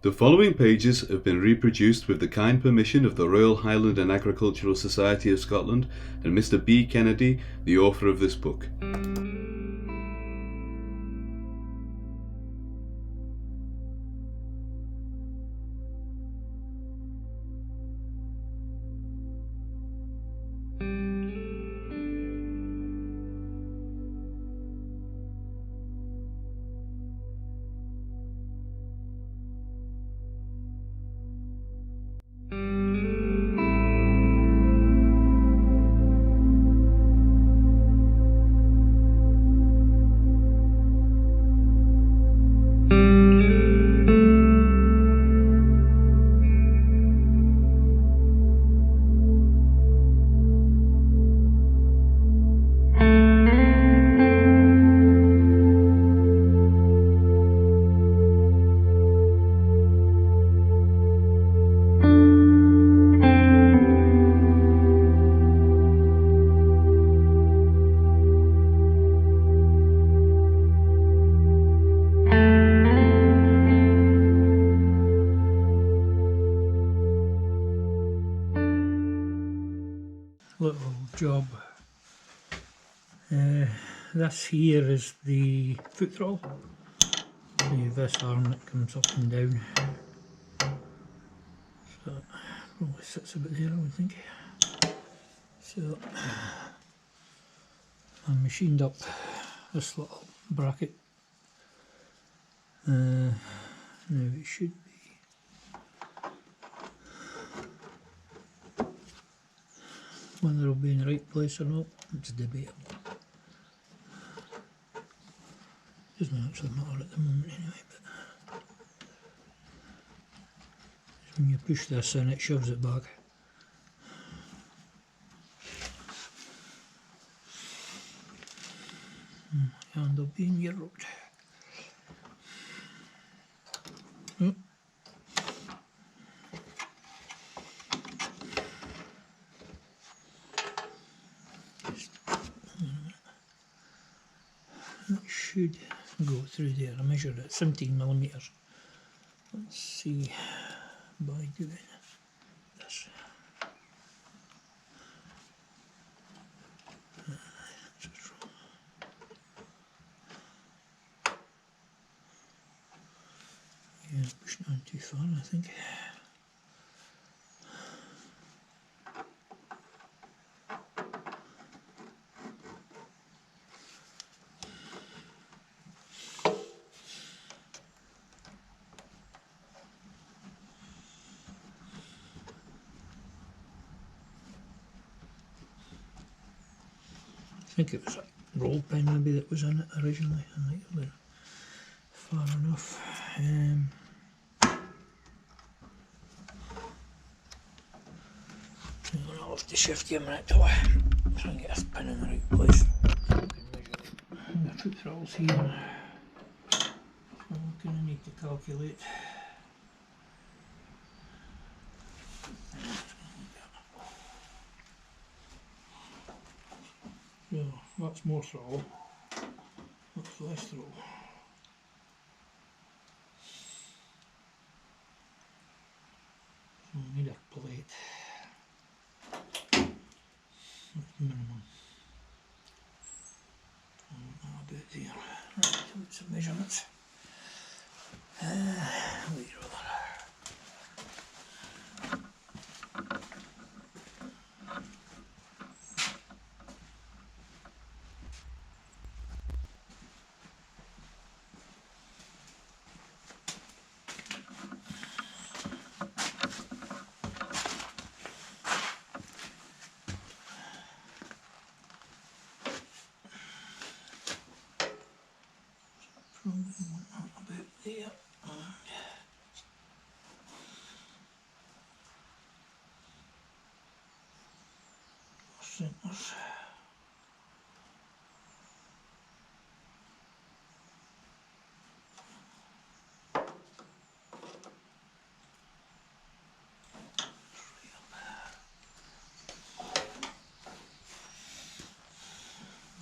The following pages have been reproduced with the kind permission of the Royal Highland and Agricultural Society of Scotland and Mr. B. Kennedy, the author of this book. Little job. This here is the foot throttle. This arm that comes up and down. So probably sits about there, I would think. So I machined up this little bracket. Now it should be whether it'll be in the right place or not, it's debatable. Doesn't actually matter at the moment anyway, but when you push this in it shoves it back. And it'll be in your road. That should go through there. I measured it 17mm. Let's see by doing this. Yeah, pushing on too far, I think. I think it was a roll pin maybe that was in it originally. I think it went far enough. I'm going to have to shift you a minute to try and get this pin in the right place. The foot throttle's here. So I'm going to need to calculate. So that's more throttle, that's less throttle. So we need a plate. That's minimum. About there. Right, so some measurements. Wait roller. Probably want that about there. Centres.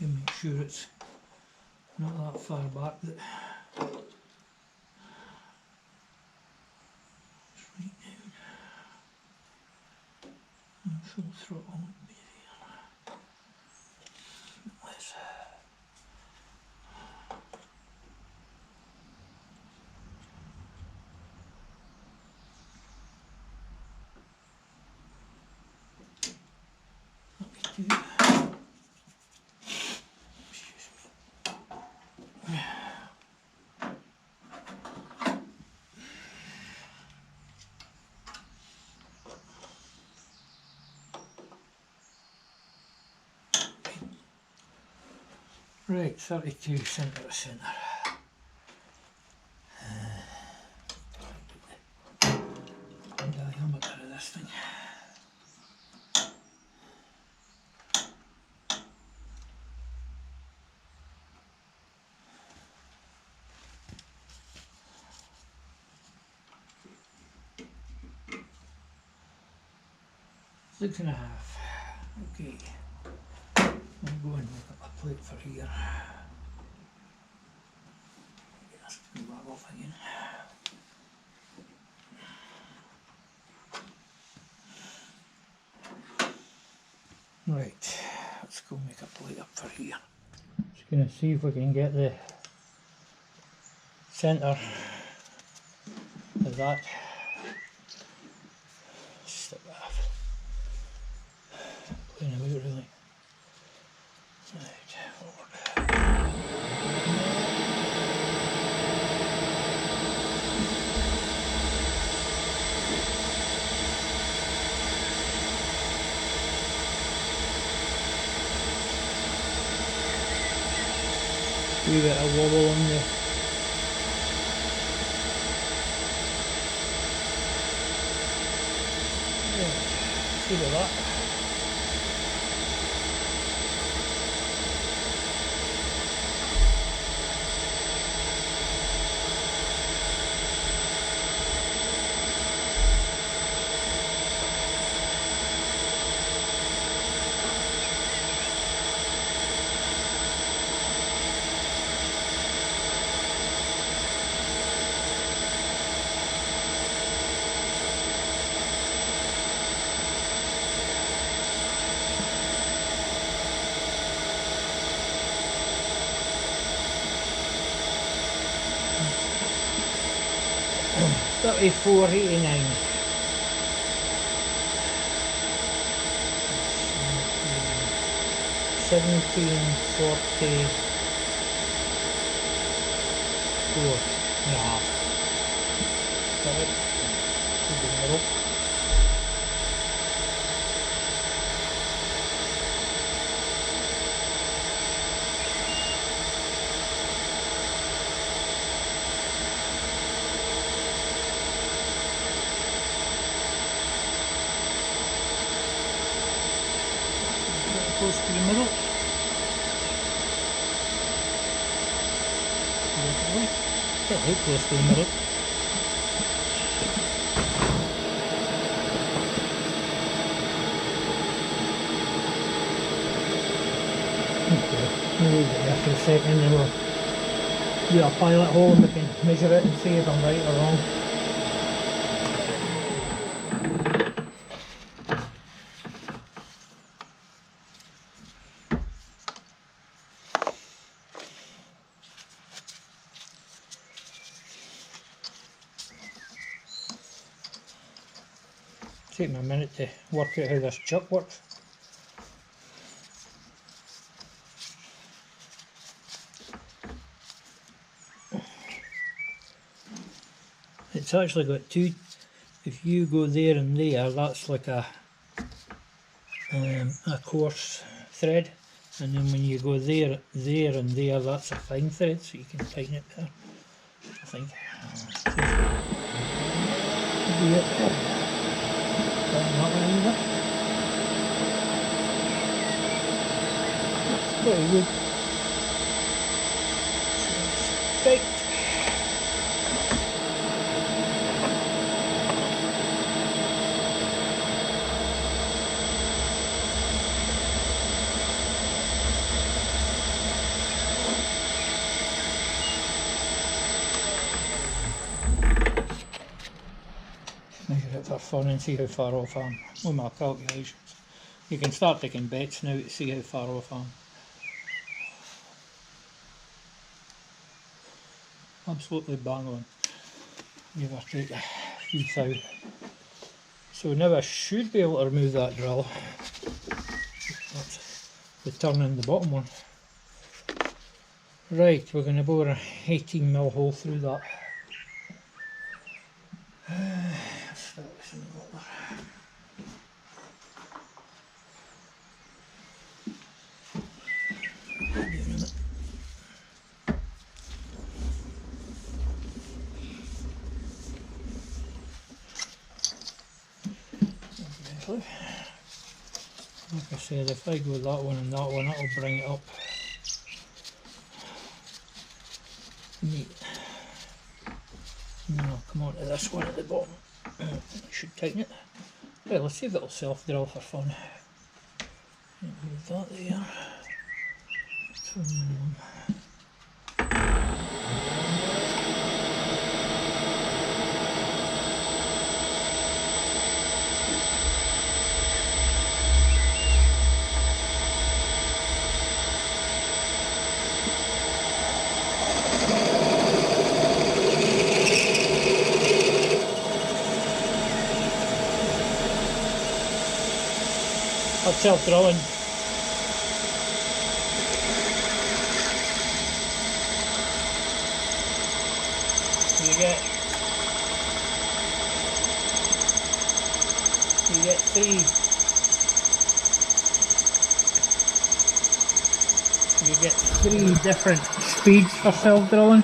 You make sure it's not that far back that full throttle. Let's do. Excuse me. Right, 32 centre to centre. Diameter of this thing. Six and a half. Okay. I'll go and make up a plate for here. Get this to go back off again. Right, let's go make a plate up for here. Just gonna see if we can get the centre of that. Stick that off. Playing about really. Right, forward. Wee bit of wobble on the see about that. $34.89. $17.44.5. Right. Should be in the middle. Close to the middle. Fairly close to the middle. Okay, we'll leave it there for a second and we'll do a pilot hole and we can measure it and see if I'm right or wrong. Take me a minute to work out how this chuck works. It's actually got two. If you go there and there, that's like a coarse thread, and then when you go there, there and there, that's a fine thread, so you can tighten it there. I think. Very good. Tight. Measure it for fun and see how far off I am with my calculations. You can start taking bets now to see how far off I am. Absolutely bang on. Give or take a few thou. So now I should be able to remove that drill. That's the turn in the bottom one. Right, we're going to bore a 18mm hole through that. Start with some water. Like I said, if I go that one and that one, that'll bring it up neat. And then I'll come on to this one at the bottom. I should tighten it. Right, let's see if it'll self-drill for fun. Move that there. So minimum. That's self-drilling. You get three different speeds for self-drilling.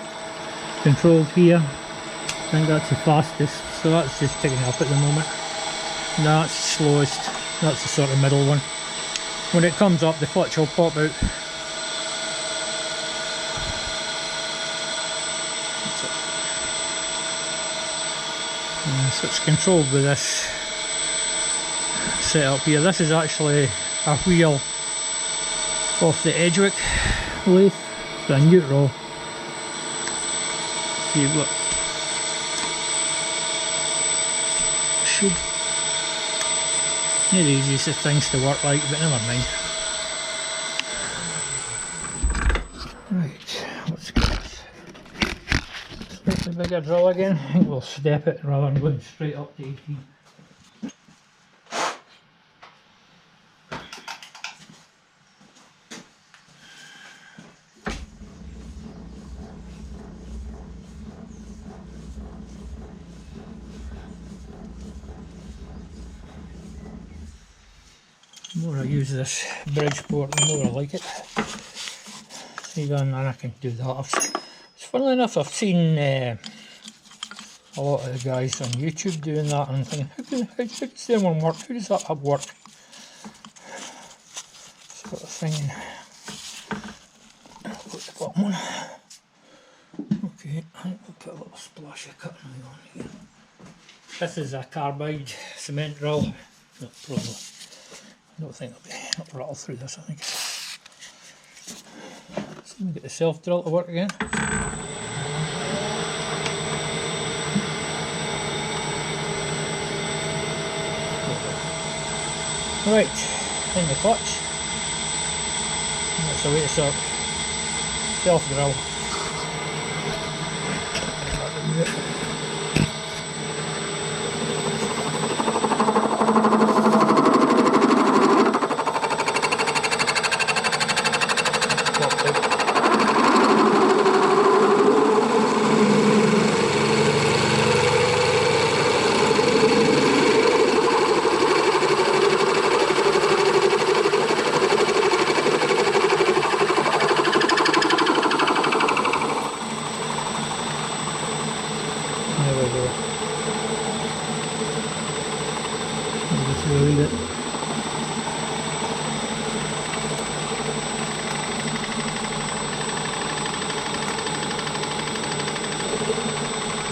Controlled here. I think that's the fastest, so that's just picking up at the moment. That's slowest. That's the sort of middle one. When it comes up, the clutch will pop out. So it's controlled with this setup here. This is actually a wheel off the Edgewick lathe, so a neutral. You've got not the easiest of things to work like, but never mind. Right, let's get this slightly bigger drill again. I think we'll step it rather than going straight up to 18. The more I use this Bridgeport, the more I like it. Even I can do that. Funnily enough, I've seen a lot of the guys on YouTube doing that, and I'm thinking, how does that one work? How does that work? Sort of thing. I'll put the bottom one. Okay, I think we'll put a little splash of cutting oil on here. This is a carbide cement drill. No, probably. I don't think it'll rattle through this, I think. So let me get the self drill to work again. Right, in the clutch. And that's the way to sort self drill.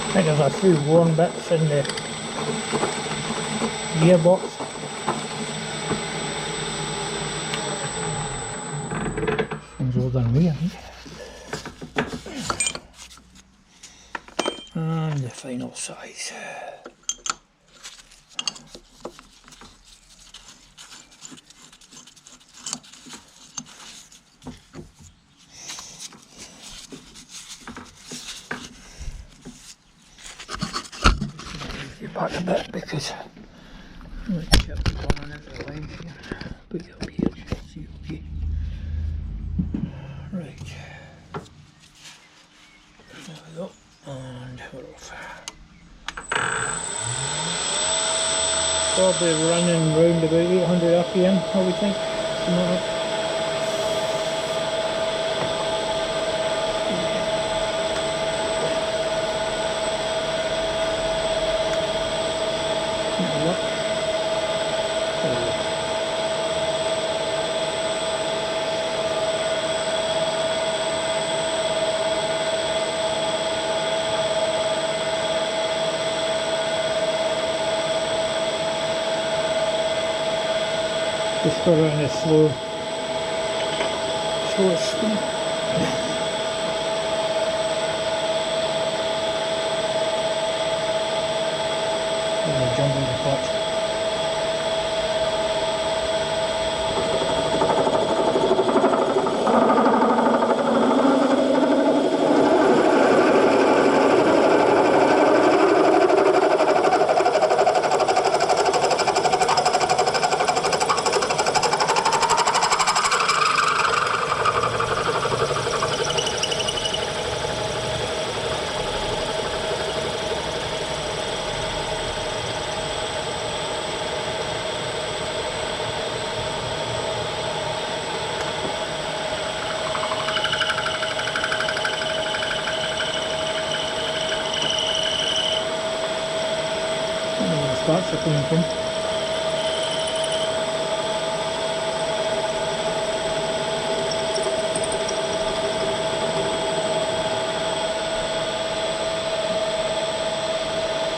I think there's a few worn bits in the gearbox. Things all done with, I think. And the final size. you back a bit because I'm going to chip the one on every line here. Put you up here, see, okay. Right. There we go. And we're off. Probably running round about 800 RPM, I would think. Something like that. Just go around a slow speed. And jumble the clutch. Starts are coming from.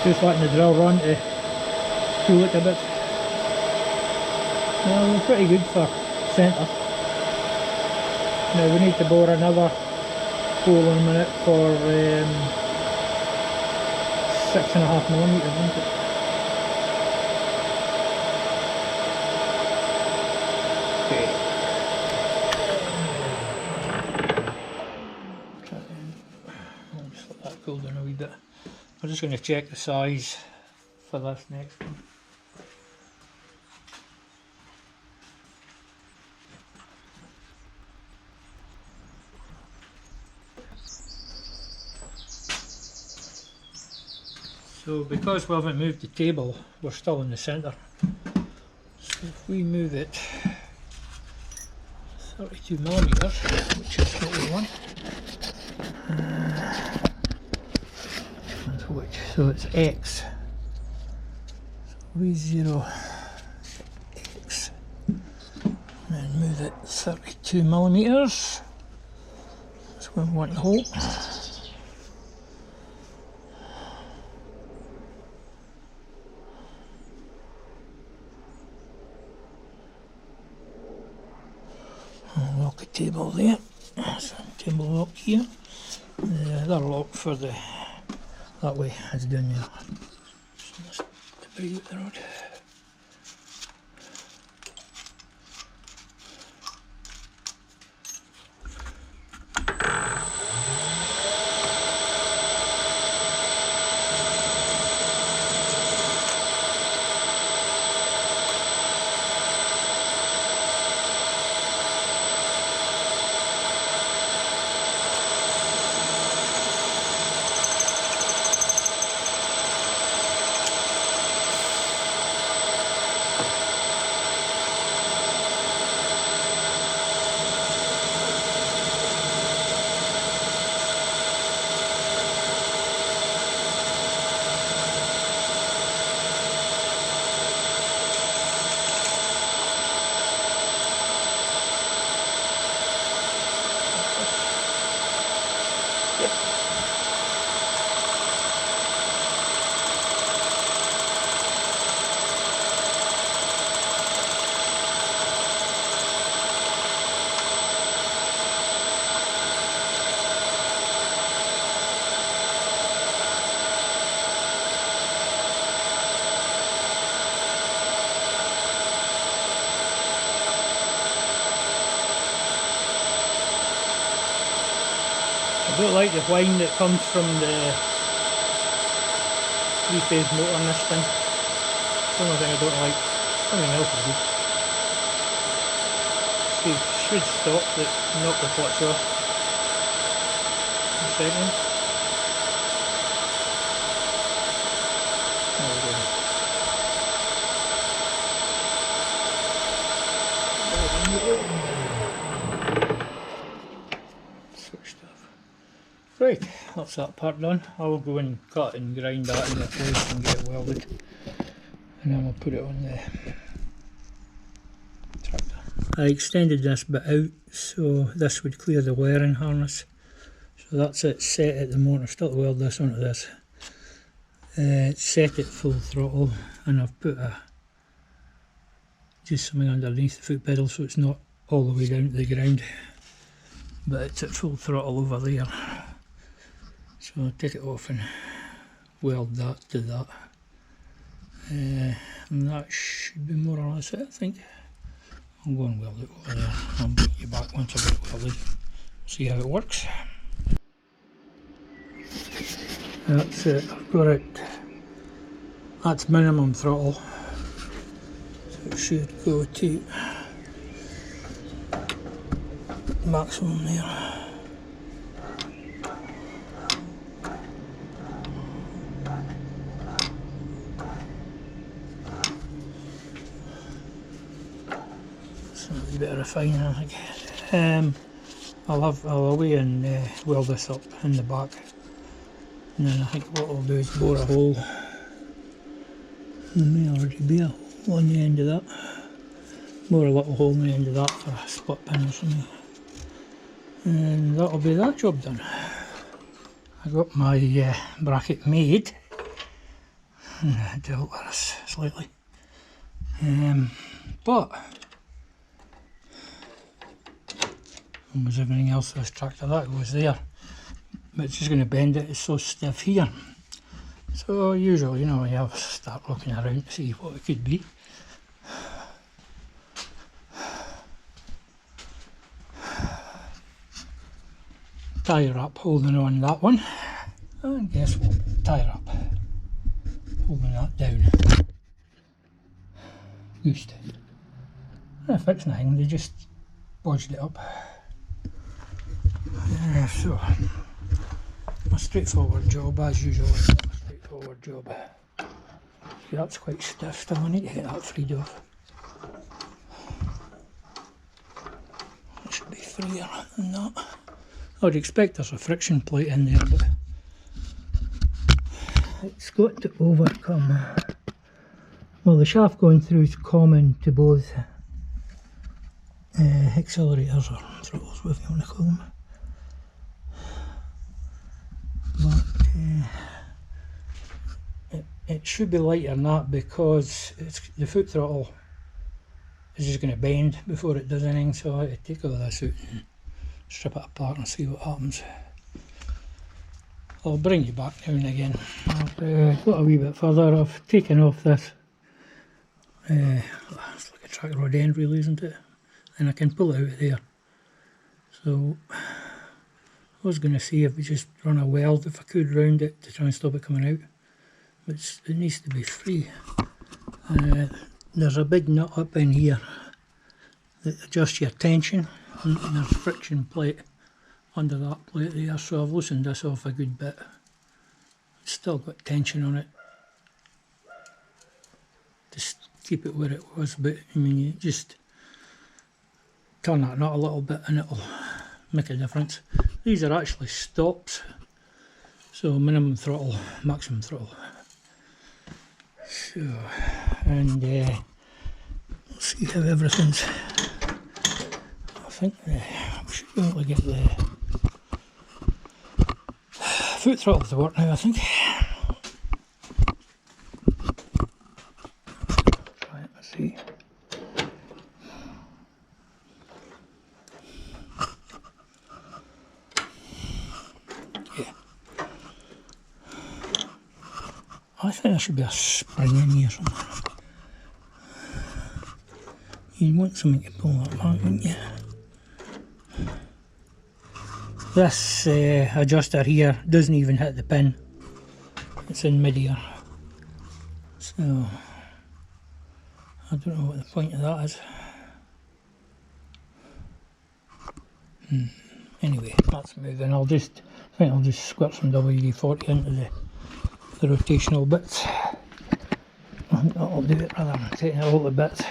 Just letting the drill run to cool it a bit. Well, we're pretty good for centre. Now we need to bore another hole in a minute for 6.5mm, isn't it? I'll just let that cool down a wee bit. I'm just going to check the size for this next one. So because we haven't moved the table, we're still in the centre. So if we move it 32mm, which is what we want, that's which, so it's X, so V0 X, and then move it 32mm, that's where we want the hole. Lock the table there, so table lock here, the other lock for the, that way is down there. So let's bring out the rod. I don't like the whine that comes from the 3-phase motor on this thing. It's the only thing I don't like. Everything else is good. See, should stop but knock the clutch off. A second. There we go. Switched off. Right, that's that part done. I will go and cut and grind that into place and get it welded. And then we'll put it on the tractor. I extended this bit out so this would clear the wiring harness. So that's it set at the moment. I've still to weld this onto this. It's set at full throttle and I've put just something underneath the foot pedal so it's not all the way down to the ground. But it's at full throttle over there. So I'll take it off and weld that to that. And that should be more or less it, I think. I'll go and weld it over there. I'll bring you back once I've got it welded. See how it works. That's it, I've got it. That's minimum throttle. So it should go to maximum there. A bit of refining, I think. I'll away and weld this up in the back, and then I think what I'll do is bore a hole. There may already be a hole on the end of that. Bore a little hole in the end of that for a split pin or something, and that'll be that job done. I got my bracket made. I dealt with this slightly, but as everything else this tractor, that goes there, but it's just going to bend it. It's so stiff here, so usually, you know, you have to start looking around to see what it could be. Tie wrap holding on that one, and guess what, tie wrap holding that down. Goosed. Not fixing anything, they just bodged it up. So, a straightforward job as usual. A straightforward job. See, that's quite stiff still. I need to get that freed off. It should be freer than that. I would expect there's a friction plate in there, but it's got to overcome. Well, the shaft going through is common to both accelerators or throttles, whatever you want to call them. But it should be lighter than that because the foot throttle is just going to bend before it does anything, so I have to take all this out and strip it apart and see what happens. I'll bring you back now and again. I've got a wee bit further. I've taken off this. It's like a track rod end really, isn't it? And I can pull it out of there. So I was going to see if we just run a weld, if I could, round it to try and stop it coming out. But it needs to be free. There's a big nut up in here that adjusts your tension, and there's a friction plate under that plate there, so I've loosened this off a good bit. It's still got tension on it. Just keep it where it was, but I mean, you just turn that nut a little bit and it'll make a difference. These are actually stops, so minimum throttle, maximum throttle. So, and let's see how everything's. I think we should be able to get the foot throttle to work now, I think. Try it, let's see. I think there should be a spring in here somewhere. You'd want something to pull that back, wouldn't you? This adjuster here doesn't even hit the pin. It's in mid-ear. So I don't know what the point of that is. Anyway, that's moving. I think I'll just squirt some WD-40 into the rotational bits. I think that'll do it rather than taking it all to bits.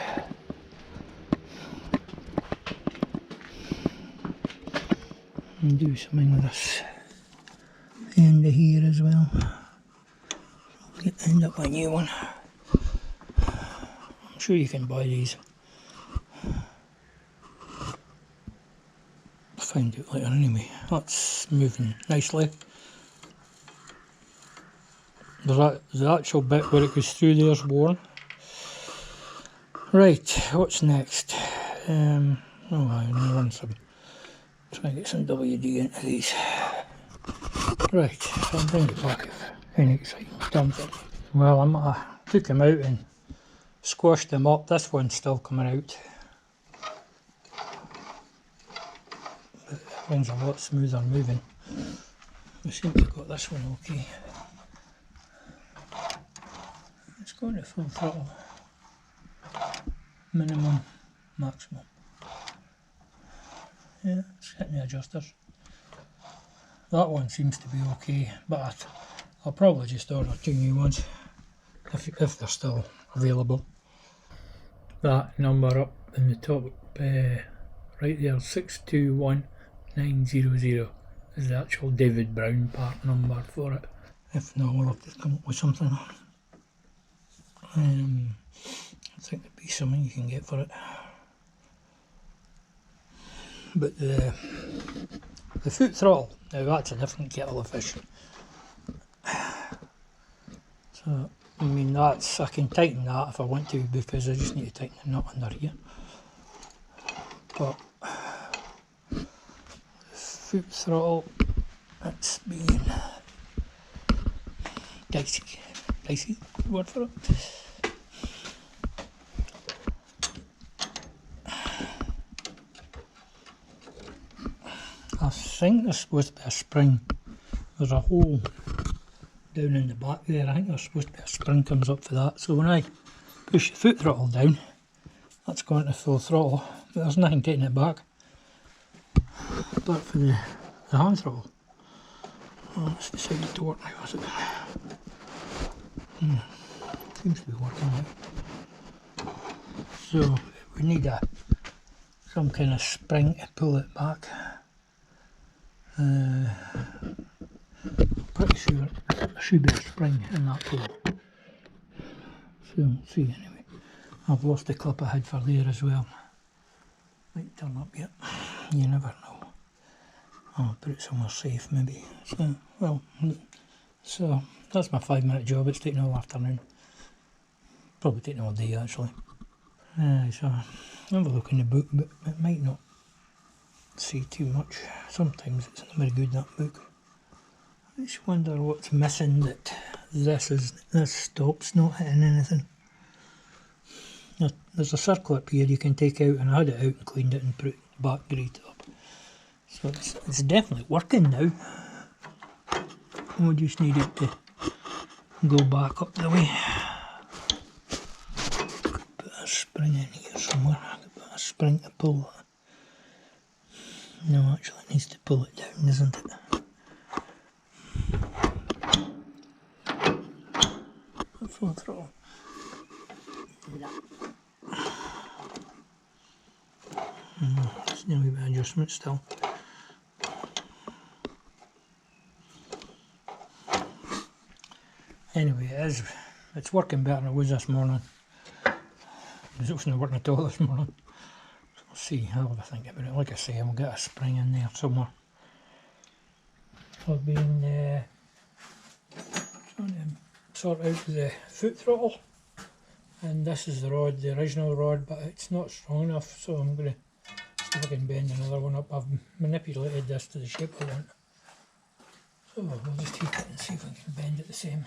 And do something with this end of here as well. End up a new one. I'm sure you can buy these. Find out later anyway. That's moving nicely. The actual bit where it goes through there's worn. Right, what's next? I'm gonna run some. Try and get some WD into these. Right, so I'll bring it back if any exciting comes in. Well, I took them out and squashed them up. This one's still coming out. But that one's a lot smoother moving. We seem to have got this one okay. It's going to full throttle. Minimum, maximum. Yeah, it's hitting the adjusters. That one seems to be okay, but I'll probably just order 2 new ones if they're still available. That number up in the top right there, 621900, is the actual David Brown part number for it. If not, we'll have to come up with something. I think there'd be something you can get for it. But the foot throttle, now that's a different kettle of fish. So, I mean, I can tighten that if I want to, because I just need to tighten the nut under here. But the foot throttle, it's being dicey word for it. I think there's supposed to be a spring. There's a hole down in the back there. I think there's supposed to be a spring comes up for that. So when I push the foot throttle down, that's going to full throttle. But there's nothing taking it back. But for the hand throttle, well, it's decided to work now, has it? Seems to be working now. So we need some kind of spring to pull it back. Pretty sure there should be a spring in that pull. So we'll see anyway. I've lost the clip I had for there as well. Might turn up yet. You never know. I'll put it somewhere safe maybe. So that's my 5-minute job. It's taking all afternoon. Probably taking all day actually. So have a look in the book, but it might not say too much. Sometimes it's not very good, that book. I just wonder what's missing that this stop's not hitting anything. There's a circlip here you can take out, and I had it out and cleaned it and put it back grate up. So it's definitely working now. We just need it to go back up the way. Put a spring in here somewhere. I could put a spring to pull that. No, actually it needs to pull it down, doesn't it? Full throttle. Just need a wee bit of adjustment still. Anyway, it's working better than it was this morning. It wasn't working at all this morning. So we'll see, I'll have a think about it. Like I say, we'll get a spring in there somewhere. I've been trying to sort out the foot throttle, and this is the rod, the original rod, but it's not strong enough, so I'm going to see if I can bend another one up. I've manipulated this to the shape I want. So we'll just take it and see if I can bend it the same.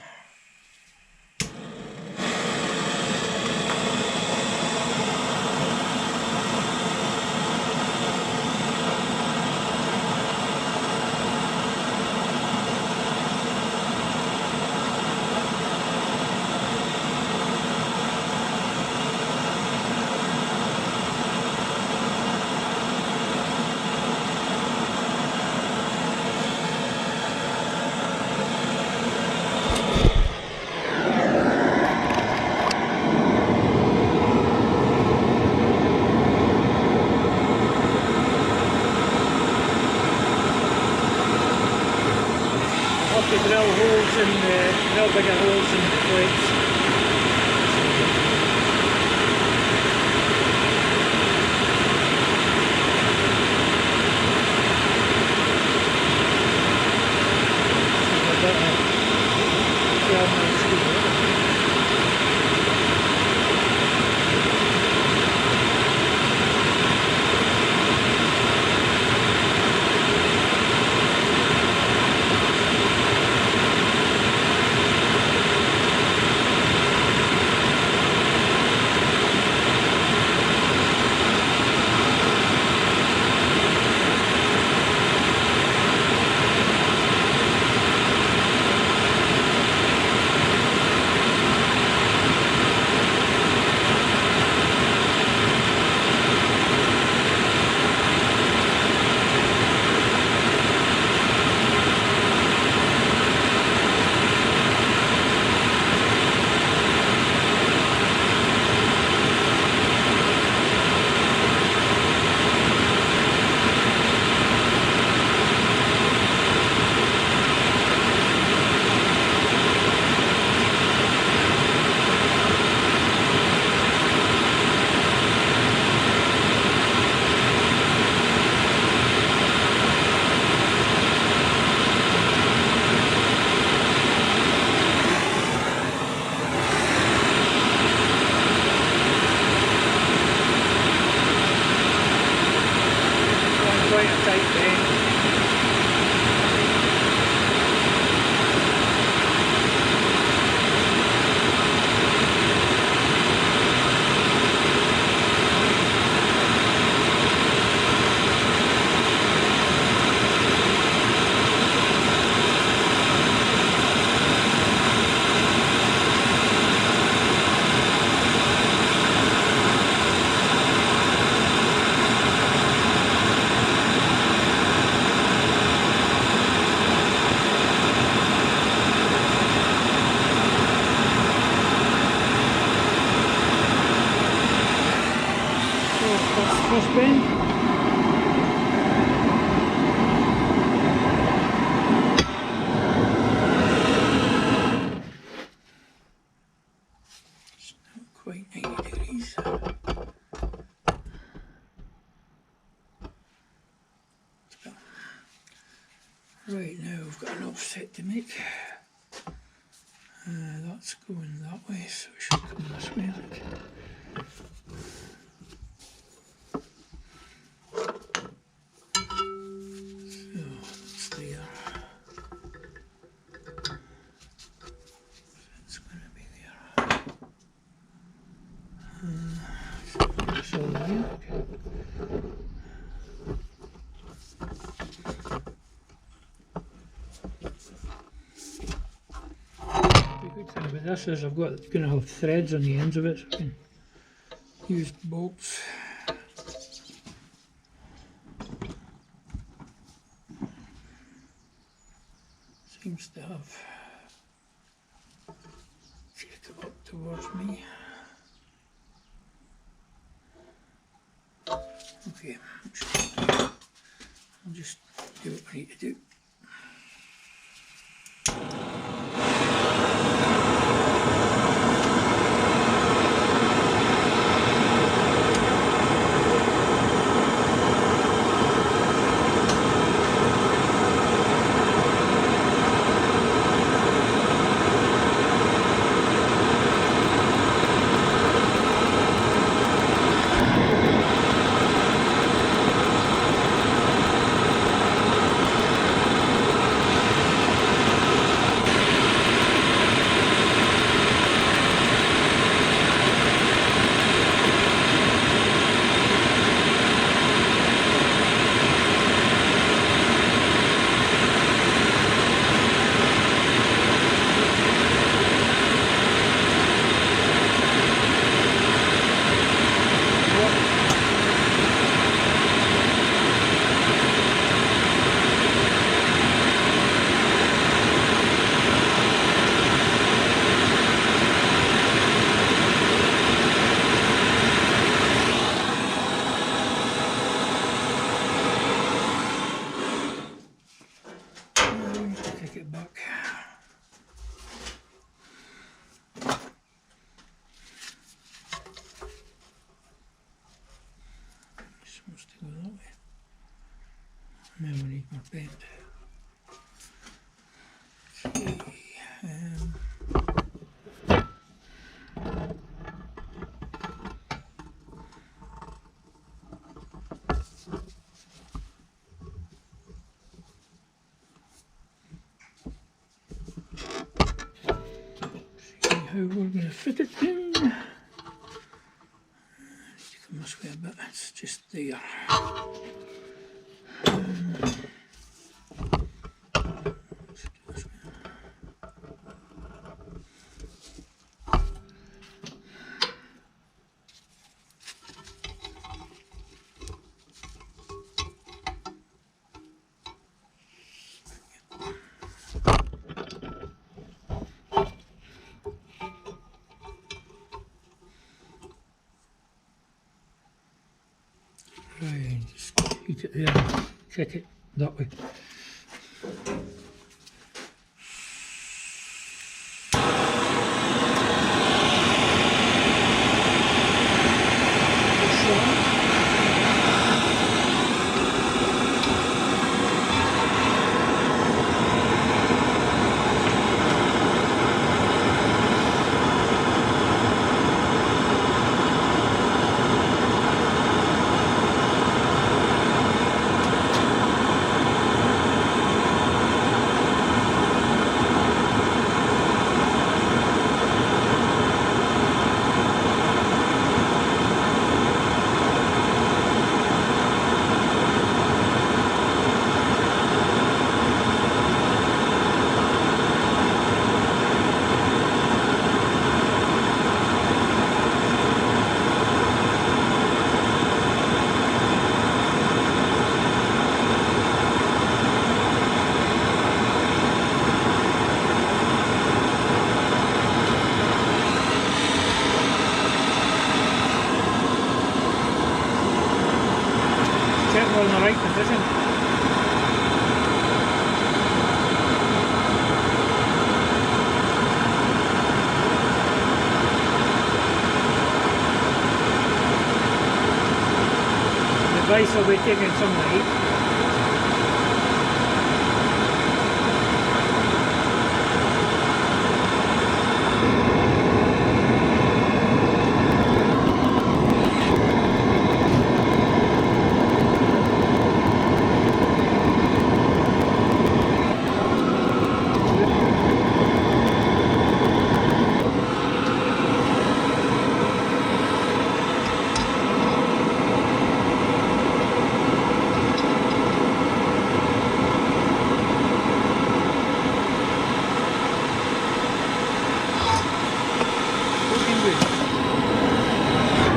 bigger holes in the plates. Quite a tight bend. First bend. It's not quite 90 degrees. Right, now we've got an offset to make. That's going that way, so it should come this way, I think. The good thing about this is I've got going to have threads on the ends of it, so I can use bolts. Seems to have come up towards me. Okay, I'll just do what I need to do. how we're going to fit it in. Come this way a bit, it's just there. Right, just heat it there, check it that way. Check we're in the right position. The device will be taking some heat.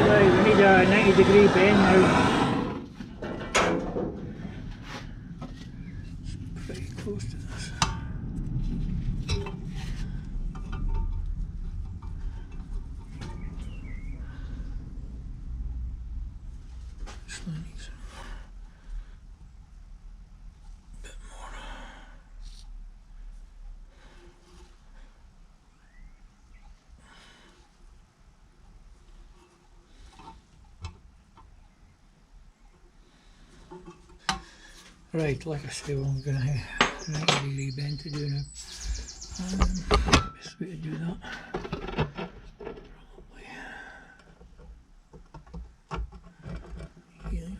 Right, we need a 90-degree bend now. It's pretty close to this. This needs a bit more. Right, like I say, we're going to have 90-degree bend to do now. Best way to do that. Probably here.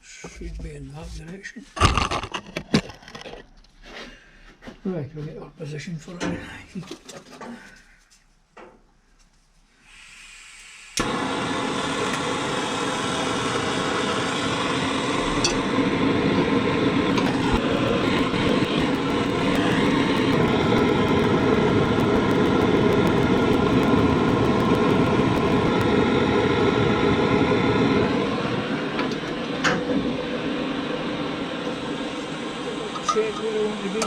Should be in that direction. Right, we'll get our position for it. Heat it. Check where I want to be.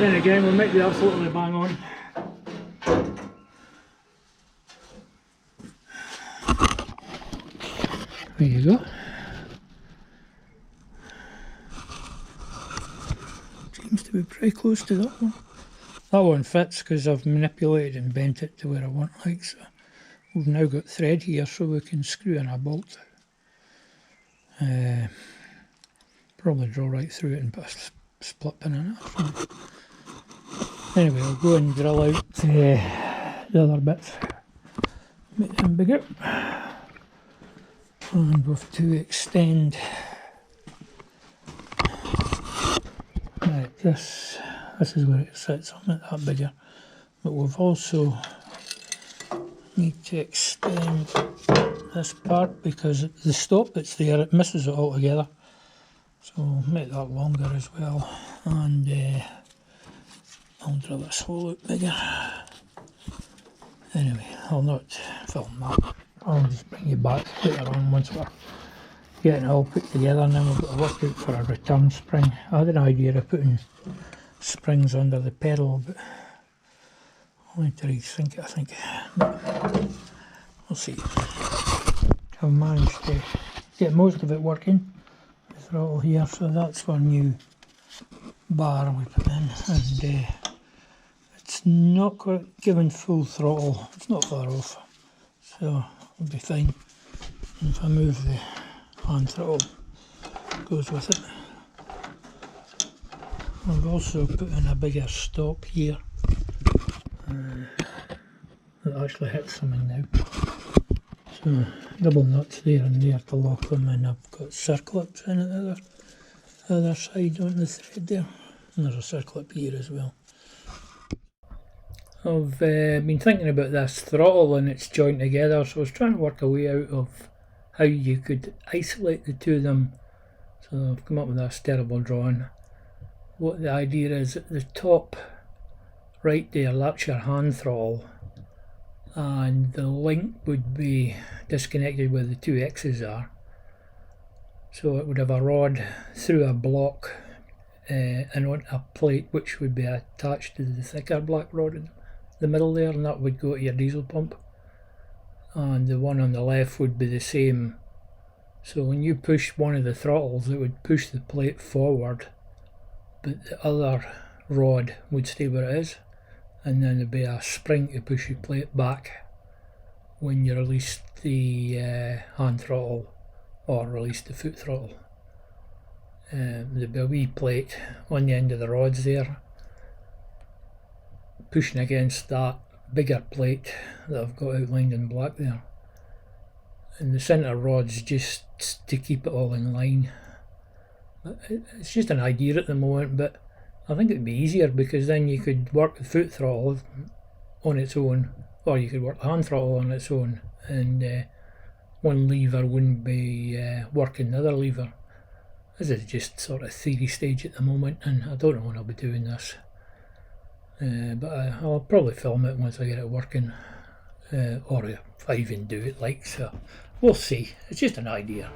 Then again, we'll make the absolutely bang on. There you go. Seems to be pretty close to that one. That one fits because I've manipulated and bent it to where I want, like so. We've now got thread here so we can screw in a bolt. Probably draw right through it and put a split pin in it. Anyway, I'll go and drill out the other bits, make them bigger, and we've to extend. Right, this is where it sits on it, that bigger, but we've also need to extend this part because the stop that's there, it misses it all together, so we'll make that longer as well, and I'll drill this hole out bigger. Anyway, I'll not film that, I'll just bring you back later on once we're getting it all put together, and then we've got to work out for a return spring. I had an idea of putting springs under the pedal, but I'll need to rethink it, I think. But we'll see. I've managed to get most of it working, the throttle here, so that's our new bar we put in, and it's not quite given full throttle, it's not far off, so it'll be fine. And if I move the hand throttle, it goes with it. I've also put in a bigger stop here that actually hits them in now. So double nuts there and there to lock them in. I've got circlips in at the other side on the thread there, and there's a circlip here as well. I've been thinking about this throttle and its joint together, so I was trying to work a way out of how you could isolate the two of them. So I've come up with this terrible drawing. What the idea is, at the top right there, that's your hand throttle, and the link would be disconnected where the two X's are. So it would have a rod through a block and on a plate which would be attached to the thicker black rod in the middle there, and that would go to your diesel pump. And the one on the left would be the same. So when you push one of the throttles, it would push the plate forward, but the other rod would stay where it is, and then there'd be a spring to push your plate back when you release the hand throttle or release the foot throttle. There'd be a wee plate on the end of the rods there, pushing against that bigger plate that I've got outlined in black there, and the centre rod's just to keep it all in line. It's just an idea at the moment, but I think it'd be easier because then you could work the foot throttle on its own, or you could work the hand throttle on its own, and one lever wouldn't be working the other lever. This is just sort of theory stage at the moment, and I don't know when I'll be doing this. But I'll probably film it once I get it working, or if I even do it, like, so we'll see. It's just an idea.